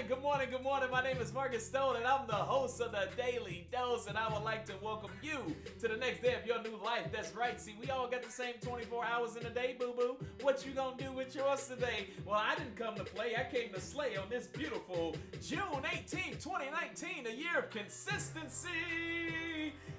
good morning. My name is Markiss Stone, and I'm the host of the Daily Dose, and I would like to welcome you to the next day of your new life. That's right. See, we all got the same 24 hours in a day, boo-boo. What you gonna do with yours today? Well, I didn't come to play. I came to slay on this beautiful June 18, 2019, a year of consistency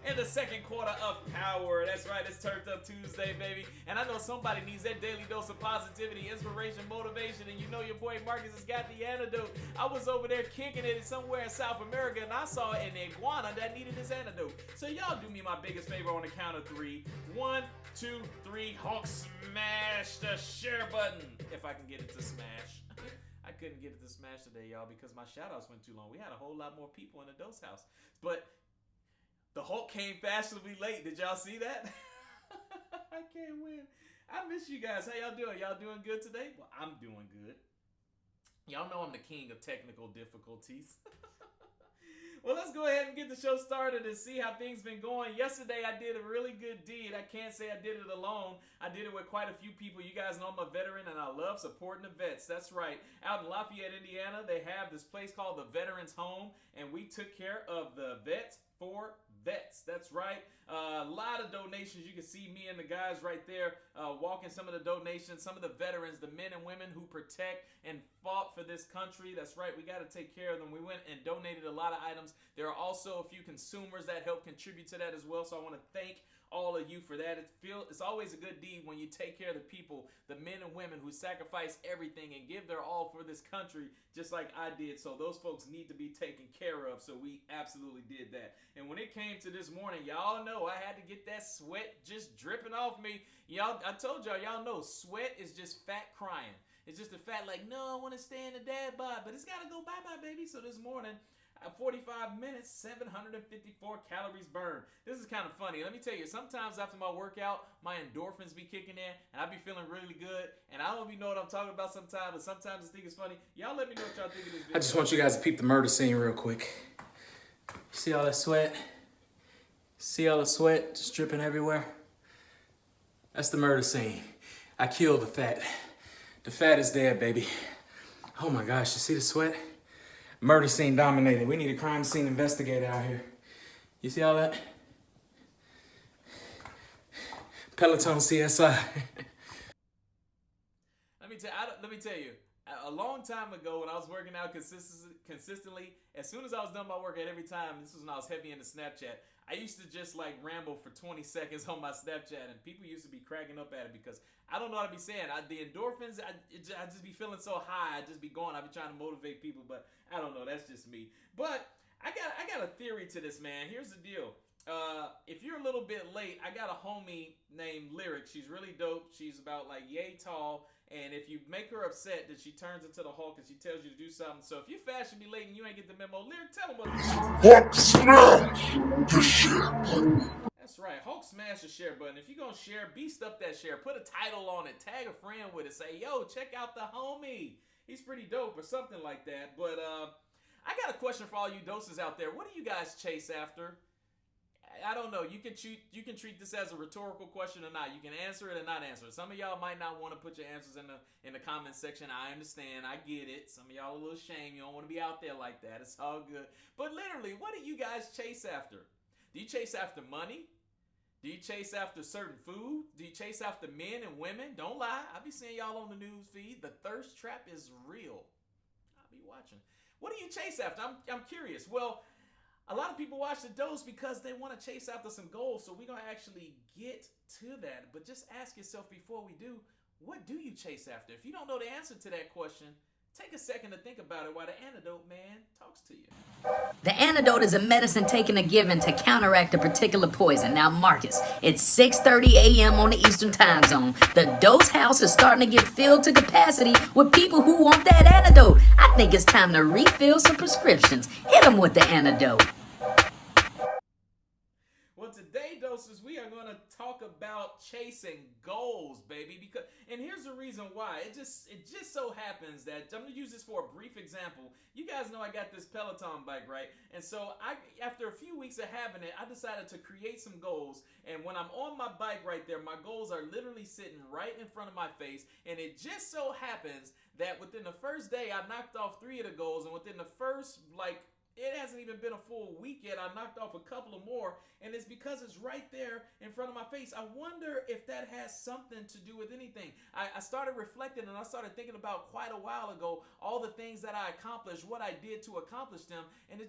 in the second quarter of power. That's right. It's Turned Up Tuesday, baby. And I know somebody needs that daily dose of positivity, inspiration, motivation, and you know your boy Markiss has got the antidote. I was over there kicking it somewhere in South America, and I saw an iguana that needed his antidote. So y'all do me my biggest favor on the count of three. 1, 2, 3. Hulk smash the share button. If I can get it to smash. I couldn't get it to smash today, y'all, because my shout-outs went too long. We had a whole lot more people in the Dose House. But the Hulk came fashionably late. Did y'all see that? I can't win. I miss you guys. How y'all doing? Y'all doing good today? Well, I'm doing good. Y'all know I'm the king of technical difficulties. Well, let's go ahead and get the show started and see how things been going. Yesterday, I did a really good deed. I can't say I did it alone. I did it with quite a few people. You guys know I'm a veteran, and I love supporting the vets. That's right. Out in Lafayette, Indiana, they have this place called the Veterans Home, and we took care of the vets for vets. That's right. A lot of donations. You can see me and the guys right there walking some of the donations, some of the veterans, the men and women who protect and fought for this country. That's right. We got to take care of them. We went and donated a lot of items. There are also a few consumers that help contribute to that as well. So I want to thank all of you for that. It's always a good deed when you take care of the people, the men and women who sacrifice everything and give their all for this country, just like I did. So those folks need to be taken care of. So we absolutely did that. And when it came to this morning, y'all know I had to get that sweat just dripping off me. Y'all, I told y'all know sweat is just fat crying. It's just a fat like, no, I want to stay in the dad bod, but it's got to go bye-bye, baby. So this morning, 45 minutes, 754 calories burned. This is kind of funny. Let me tell you, sometimes after my workout, my endorphins be kicking in, and I be feeling really good, and I don't even know what I'm talking about sometimes, but sometimes I think it's funny. Y'all let me know what y'all think of this video. I just want you guys to peep the murder scene real quick. See all that sweat? See all the sweat just dripping everywhere? That's the murder scene. I killed the fat. The fat is dead, baby. Oh my gosh, you see the sweat? Murder scene dominated. We need a crime scene investigator out here. You see all that? Peloton CSI. Let me tell you, a long time ago when I was working out consistently, as soon as I was done my workout every time, this was when I was heavy into Snapchat, I used to just like ramble for 20 seconds on my Snapchat, and people used to be cracking up at it because I don't know what to be saying. The endorphins, I just be feeling so high. I just be going. I be trying to motivate people, but I don't know. That's just me. But I got a theory to this, man. Here's the deal. If you're a little bit late, I got a homie named Lyric. She's really dope. She's about like yay tall. And if you make her upset, then she turns into the Hulk and she tells you to do something. So if you fast and be late and you ain't get the memo, Lyric, tell them what to do. Hulk smash the share button. That's right. Hulk smash the share button. If you're going to share, beast up that share. Put a title on it. Tag a friend with it. Say, yo, check out the homie. He's pretty dope or something like that. But I got a question for all you doses out there. What do you guys chase after? I don't know. You can treat this as a rhetorical question or not. You can answer it or not answer it. Some of y'all might not want to put your answers in the comment section. I understand. I get it. Some of y'all a little shame. You don't want to be out there like that. It's all good. But literally, what do you guys chase after? Do you chase after money? Do you chase after certain food? Do you chase after men and women? Don't lie. I be seeing y'all on the news feed. The thirst trap is real. I'll be watching. What do you chase after? I'm curious. Well, a lot of people watch the dose because they want to chase after some goals, so we're going to actually get to that. But just ask yourself before we do, what do you chase after? If you don't know the answer to that question, take a second to think about it while the antidote man talks to you. The antidote is a medicine taken or given to counteract a particular poison. Now, Markiss, it's 6:30 a.m. on the Eastern Time Zone. The dose house is starting to get filled to capacity with people who want that antidote. I think it's time to refill some prescriptions. Hit them with the antidote. Well, today, doses, we are going to talk about chasing goals, baby. And here's the reason why. It just so happens that I'm going to use this for a brief example. You guys know I got this Peloton bike, right? And so after a few weeks of having it, I decided to create some goals. And when I'm on my bike right there, my goals are literally sitting right in front of my face. And it just so happens that within the first day, I knocked off 3 of the goals, and within the first, it hasn't even been a full week yet, I knocked off a couple of more, and it's because it's right there in front of my face. I wonder if that has something to do with anything. I started reflecting, and I started thinking about quite a while ago all the things that I accomplished, what I did to accomplish them, and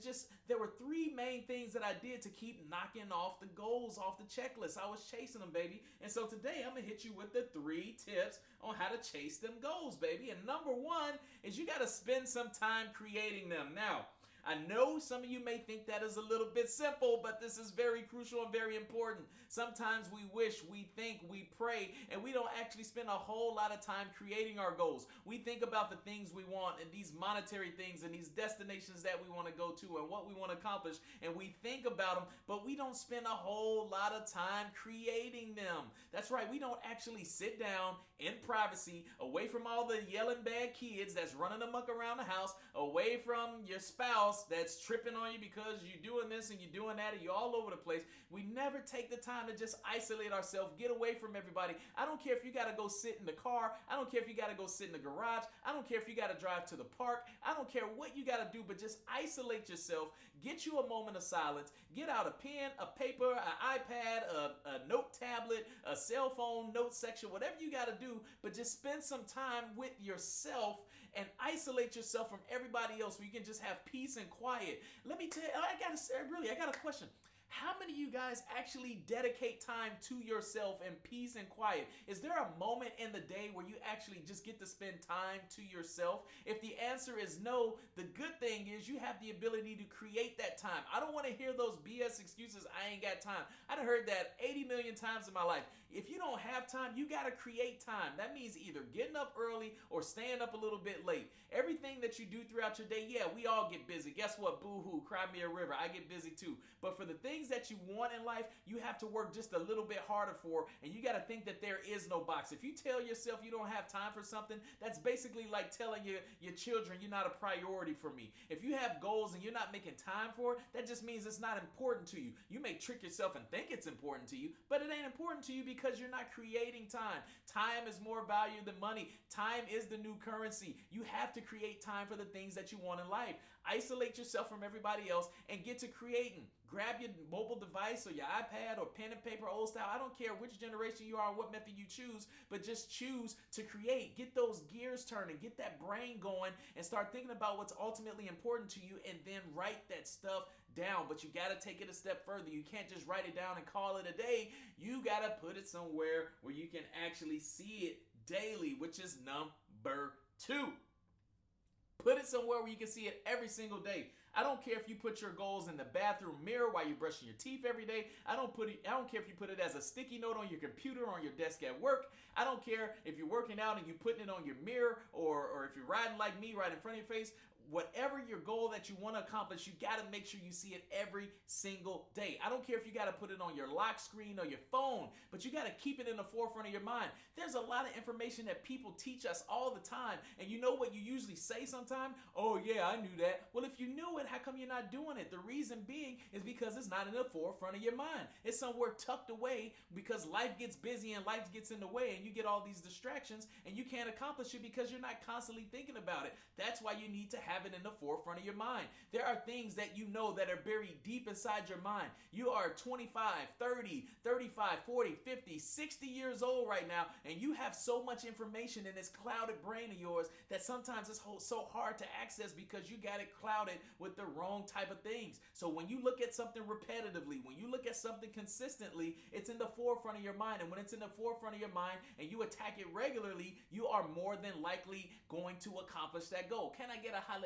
there were 3 main things that I did to keep knocking off the goals off the checklist. I was chasing them, baby. And so today I'm gonna hit you with the 3 tips on how to chase them goals, baby. And number 1 is you gotta spend some time creating them. Now, I know some of you may think that is a little bit simple, but this is very crucial and very important. Sometimes we wish, we think, we pray, and we don't actually spend a whole lot of time creating our goals. We think about the things we want and these monetary things and these destinations that we want to go to and what we want to accomplish, and we think about them, but we don't spend a whole lot of time creating them. That's right, we don't actually sit down in privacy, away from all the yelling bad kids that's running amok around the house, away from your spouse that's tripping on you because you're doing this and you're doing that and you're all over the place. We never take the time to just isolate ourselves, get away from everybody. I don't care if you got to go sit in the car. I don't care if you got to go sit in the garage. I don't care if you got to drive to the park. I don't care what you got to do, but just isolate yourself. Get you a moment of silence. Get out a pen, a paper, an iPad, a note tablet, a cell phone note section, whatever you got to do, but just spend some time with yourself and isolate yourself from everybody else where you can just have peace and quiet. Let me tell you, I got a question. How many of you guys actually dedicate time to yourself in peace and quiet? Is there a moment in the day where you actually just get to spend time to yourself? If the answer is no, the good thing is you have the ability to create that time. I don't want to hear those BS excuses, I ain't got time. I've heard that 80 million times in my life. If you don't have time, you got to create time. That means either getting up early or staying up a little bit late. Everything that you do throughout your day, yeah, we all get busy. Guess what? Boo-hoo, cry me a river. I get busy too. But for the things that you want in life, you have to work just a little bit harder for, and you got to think that there is no box. If you tell yourself you don't have time for something, that's basically like telling your children you're not a priority for me. If you have goals and you're not making time for it, that just means it's not important to you. You may trick yourself and think it's important to you, but it ain't important to you because you're not creating time. Time is more value than money. Time is the new currency. You have to create time for the things that you want in life. Isolate yourself from everybody else and get to creating. Grab your mobile device or your iPad or pen and paper, old style. I don't care which generation you are or what method you choose, but just choose to create. Get those gears turning, get that brain going, and start thinking about what's ultimately important to you, and then write that stuff down. But you got to take it a step further. You can't just write it down and call it a day. You got to put it somewhere where you can actually see it daily, which is number 2. Put it somewhere where you can see it every single day. I don't care if you put your goals in the bathroom mirror while you're brushing your teeth every day. I don't care if you put it as a sticky note on your computer or on your desk at work. I don't care if you're working out and you're putting it on your mirror, or if you're riding like me right in front of your face. Whatever your goal that you want to accomplish, you got to make sure you see it every single day. I don't care if you got to put it on your lock screen or your phone, but you got to keep it in the forefront of your mind. There's a lot of information that people teach us all the time, and you know what you usually say sometimes? Oh yeah, I knew that. Well, if you knew it, how come you're not doing it? The reason being is because it's not in the forefront of your mind. It's somewhere tucked away because life gets busy and life gets in the way, and you get all these distractions, and you can't accomplish it because you're not constantly thinking about it. That's why you need to have it in the forefront of your mind. There are things that you know that are buried deep inside your mind. You are 25, 30, 35, 40, 50, 60 years old right now, and you have so much information in this clouded brain of yours that sometimes it's so hard to access because you got it clouded with the wrong type of things. So when you look at something repetitively, when you look at something consistently, it's in the forefront of your mind. And when it's in the forefront of your mind and you attack it regularly, you are more than likely going to accomplish that goal. Can I get a hallelujah?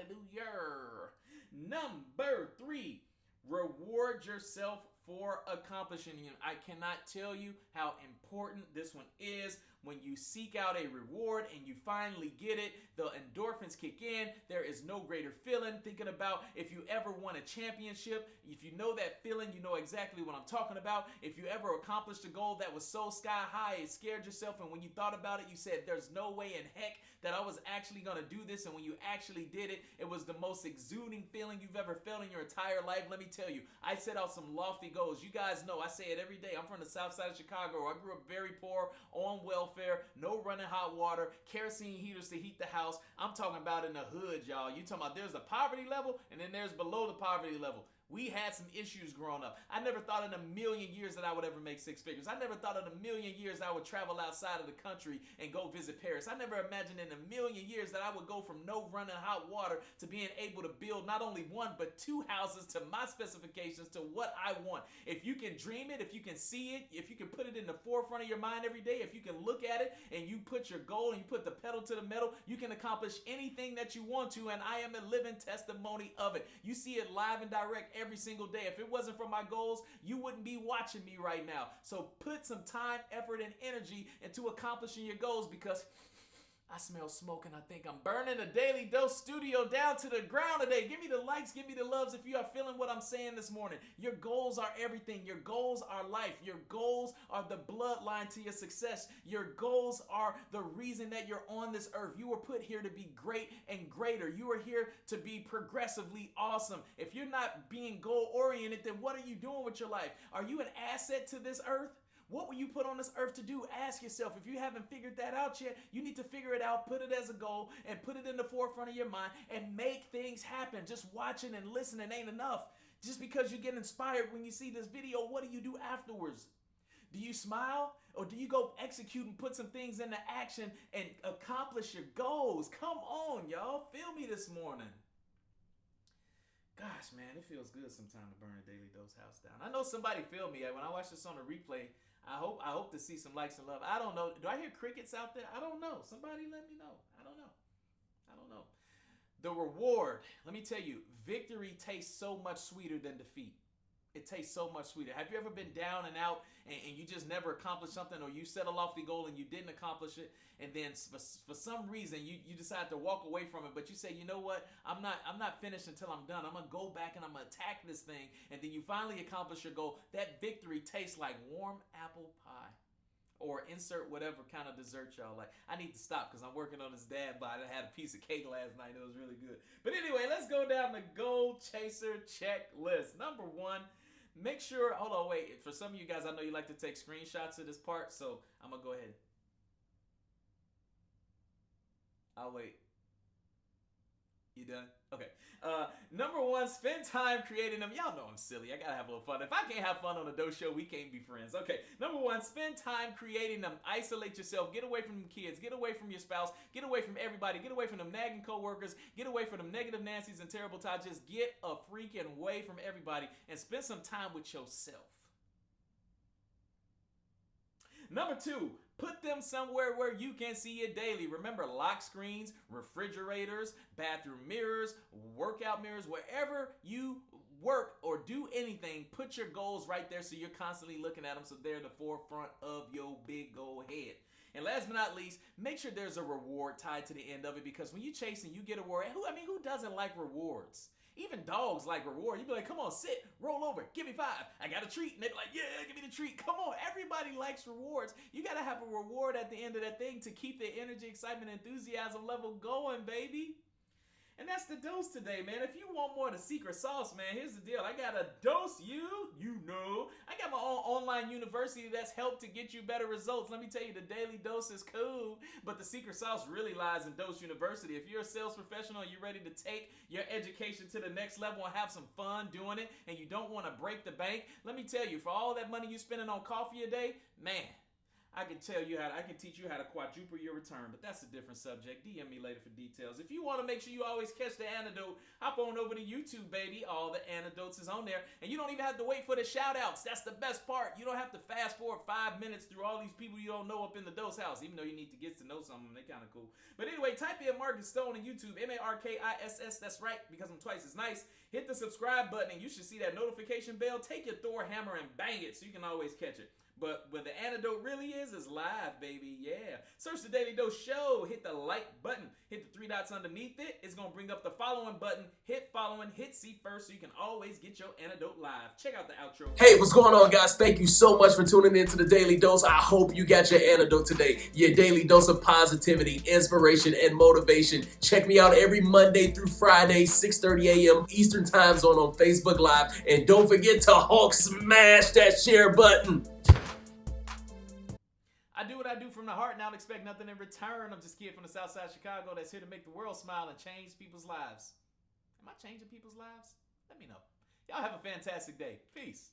Number 3, reward yourself for accomplishing it. I cannot tell you how important this one is. When you seek out a reward and you finally get it, the endorphins kick in. There is no greater feeling. Thinking about if you ever won a championship, if you know that feeling, you know exactly what I'm talking about. If you ever accomplished a goal that was so sky high, it scared yourself, and when you thought about it, you said, there's no way in heck that I was actually going to do this, and when you actually did it, it was the most exuding feeling you've ever felt in your entire life. Let me tell you, I set out some lofty goals. You guys know, I say it every day. I'm from the south side of Chicago. I grew up very poor, on welfare. welfare, no running hot water, kerosene heaters to heat the house. I'm talking about in the hood, y'all. You talking about there's the poverty level and then there's below the poverty level. We had some issues growing up. I never thought in a million years that I would ever make six figures. I never thought in a million years I would travel outside of the country and go visit Paris. I never imagined in a million years that I would go from no running hot water to being able to build not only one, but two houses to my specifications, to what I want. If you can dream it, if you can see it, if you can put it in the forefront of your mind every day, if you can look at it and you put your goal and you put the pedal to the metal, you can accomplish anything that you want to, and I am a living testimony of it. You see it live and direct every single day. If it wasn't for my goals, you wouldn't be watching me right now. So put some time, effort, and energy into accomplishing your goals, because I smell smoke and I think I'm burning the Daily Dose studio down to the ground today. Give me the likes, give me the loves if you are feeling what I'm saying this morning. Your goals are everything. Your goals are life. Your goals are the bloodline to your success. Your goals are the reason that you're on this earth. You were put here to be great and greater. You are here to be progressively awesome. If you're not being goal-oriented, then what are you doing with your life? Are you an asset to this earth? What were you put on this earth to do? Ask yourself. If you haven't figured that out yet, you need to figure it out, put it as a goal, and put it in the forefront of your mind and make things happen. Just watching and listening ain't enough. Just because you get inspired when you see this video, what do you do afterwards? Do you smile, or do you go execute and put some things into action and accomplish your goals? Come on, y'all. Feel me this morning. Gosh, man, it feels good sometimes to burn a Daily Dose house down. I know somebody feel me. When I watch this on the replay, I hope to see some likes and love. I don't know. Do I hear crickets out there? I don't know. Somebody let me know. I don't know. The reward. Let me tell you, victory tastes so much sweeter than defeat. It tastes so much sweeter. Have you ever been down and out and you just never accomplished something, or you set a lofty goal and you didn't accomplish it, and then for some reason you decide to walk away from it, but you say, you know what, I'm not finished until I'm done. I'm gonna go back and I'm gonna attack this thing, and then you finally accomplish your goal. That victory tastes like warm apple pie. Or insert whatever kind of dessert y'all like. I need to stop because I'm working on this dad bod. I had a piece of cake last night. It was really good. But anyway, let's go down the goal chaser checklist. Number one, make sure, hold on, wait. For some of you guys, I know you like to take screenshots of this part, so I'm going to go ahead. I'll wait. You done? Okay. Number one, spend time creating them. Y'all know I'm silly. I gotta have a little fun. If I can't have fun on the Dose Show, we can't be friends. Okay. Number one, spend time creating them. Isolate yourself. Get away from them kids. Get away from your spouse. Get away from everybody. Get away from them nagging coworkers. Get away from them negative Nancys and terrible Todd. Just get a freaking way from everybody and spend some time with yourself. Number two, put them somewhere where you can see it daily. Remember, lock screens, refrigerators, bathroom mirrors, workout mirrors, wherever you work or do anything, put your goals right there so you're constantly looking at them, so they're the forefront of your big goal head. And last but not least, make sure there's a reward tied to the end of it, because when you chase and you get a reward, who doesn't like rewards? Even dogs like reward. You be like, come on, sit, roll over, give me 5. I got a treat. And they be like, yeah, give me the treat. Come on, everybody likes rewards. You got to have a reward at the end of that thing to keep the energy, excitement, enthusiasm level going, baby. And that's the dose today, man. If you want more of the secret sauce, man, here's the deal. I got to dose you, I got my own online university that's helped to get you better results. Let me tell you, the Daily Dose is cool, but the secret sauce really lies in Dose University. If you're a sales professional and you're ready to take your education to the next level and have some fun doing it, and you don't want to break the bank, let me tell you, for all that money you're spending on coffee a day, man, I can teach you how to quadruple your return, but that's a different subject. DM me later for details. If you want to make sure you always catch the antidote, hop on over to YouTube, baby. All the antidotes is on there, and you don't even have to wait for the shout outs. That's the best part. You don't have to fast forward 5 minutes through all these people you don't know up in the Dose house, even though you need to get to know some of them. They're kind of cool. But anyway, type in Markiss Stone on YouTube, Markiss. That's right, because I'm twice as nice. Hit the subscribe button, and you should see that notification bell. Take your Thor hammer and bang it so you can always catch it. But what the antidote really is live, baby. Yeah. Search the Daily Dose Show. Hit the like button. Hit the 3 dots underneath it. It's going to bring up the following button. Hit following. Hit see first so you can always get your antidote live. Check out the outro. Hey, what's going on, guys? Thank you so much for tuning in to the Daily Dose. I hope you got your antidote today. Your daily dose of positivity, inspiration, and motivation. Check me out every Monday through Friday, 6:30 a.m. Eastern Time Zone on Facebook Live. And don't forget to Hulk smash that share button. I do what I do from the heart and I don't expect nothing in return. I'm just a kid from the south side of Chicago that's here to make the world smile and change people's lives. Am I changing people's lives? Let me know. Y'all have a fantastic day. Peace.